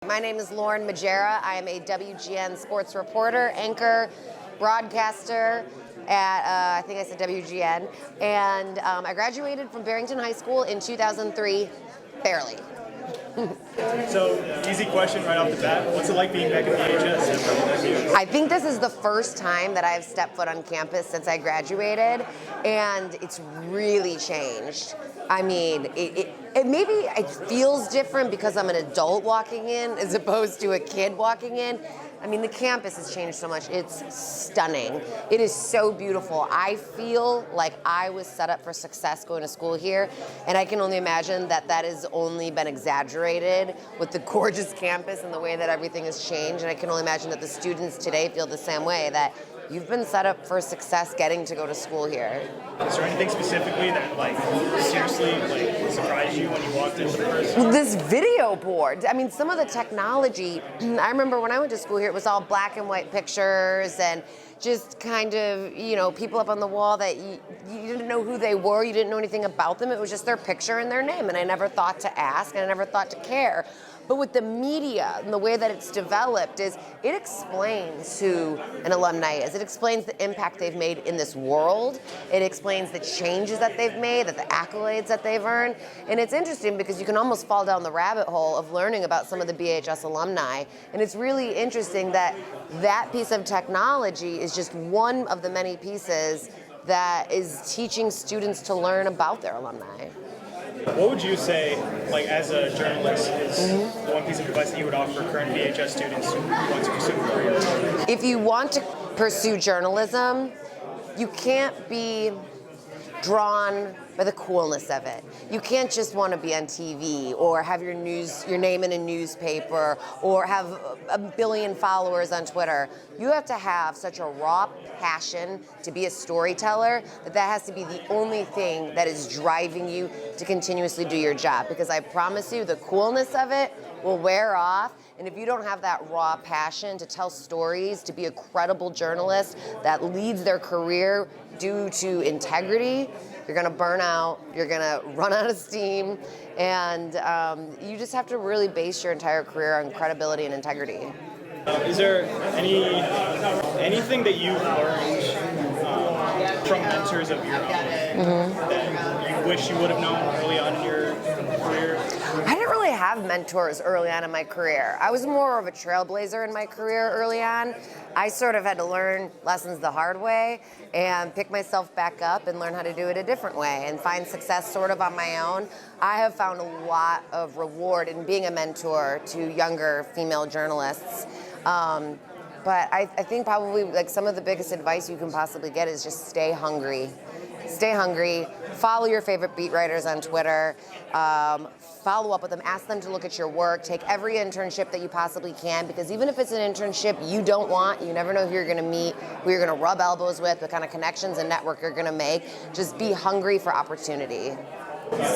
My name is Lauren Magiera. I am a WGN sports reporter, anchor, broadcaster at, I think I said WGN. And I graduated from Barrington High School in 2003, barely. So, easy question right off the bat. What's it like being back at VHS? I think this is the first time that I've stepped foot on campus since I graduated, and it's really changed. I mean, maybe it feels different because I'm an adult walking in as opposed to a kid walking in. I mean, the campus has changed so much. It's stunning. It is so beautiful. I feel like I was set up for success going to school here, and I can only imagine that that has only been exaggerated with the gorgeous campus and the way that everything has changed. And I can only imagine that the students today feel the same way, that you've been set up for success getting to go to school here. Is there anything specifically that, seriously, surprised you when you walked into the first time? This video board. I mean, some of the technology, I remember when I went to school here, it was all black and white pictures and just kind of, people up on the wall that you didn't know who they were, you didn't know anything about them. It was just their picture and their name, and I never thought to ask, and I never thought to care. But with the media and the way that it's developed it explains who an alumni is. It explains the impact they've made in this world. It explains the changes that they've made, the accolades that they've earned. And it's interesting because you can almost fall down the rabbit hole of learning about some of the BHS alumni. And it's really interesting that that piece of technology is just one of the many pieces that is teaching students to learn about their alumni. What would you say, as a journalist, is the one piece of advice that you would offer current VHS students who want to pursue a career? If you want to pursue journalism, you can't be drawn by the coolness of it. You can't just want to be on TV or have your name in a newspaper or have a billion followers on Twitter. You have to have such a raw passion to be a storyteller that has to be the only thing that is driving you to continuously do your job. Because I promise you, the coolness of it will wear off. And if you don't have that raw passion to tell stories, to be a credible journalist that leads their career due to integrity, you're gonna burn out, you're gonna run out of steam, and you just have to really base your entire career on credibility and integrity. Is there anything that you've learned from mentors of your own that you wish you would have known early on in your career? I didn't really have mentors early on in my career. I was more of a trailblazer in my career early on. I sort of had to learn lessons the hard way and pick myself back up and learn how to do it a different way and find success sort of on my own. I have found a lot of reward in being a mentor to younger female journalists. But I think probably some of the biggest advice you can possibly get is just stay hungry. Stay hungry, follow your favorite beat writers on Twitter, follow up with them, ask them to look at your work, take every internship that you possibly can, because even if it's an internship you don't want, you never know who you're gonna meet, who you're gonna rub elbows with, what kind of connections and network you're gonna make. Just be hungry for opportunity.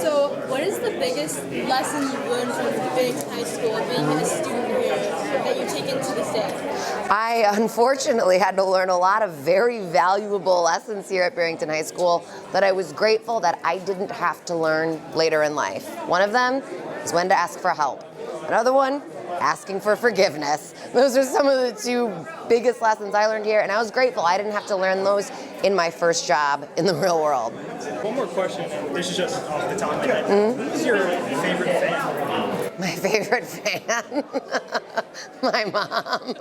So what is the biggest lesson you've learned from Barrington High School and being a student here that you take into this day? I unfortunately had to learn a lot of very valuable lessons here at Barrington High School that I was grateful that I didn't have to learn later in life. One of them is when to ask for help. Another one, asking for forgiveness. Those are some of the two biggest lessons I learned here, and I was grateful I didn't have to learn those in my first job in the real world. One more question. This is just off the top of my head. Who's your favorite fan? My favorite fan? My mom.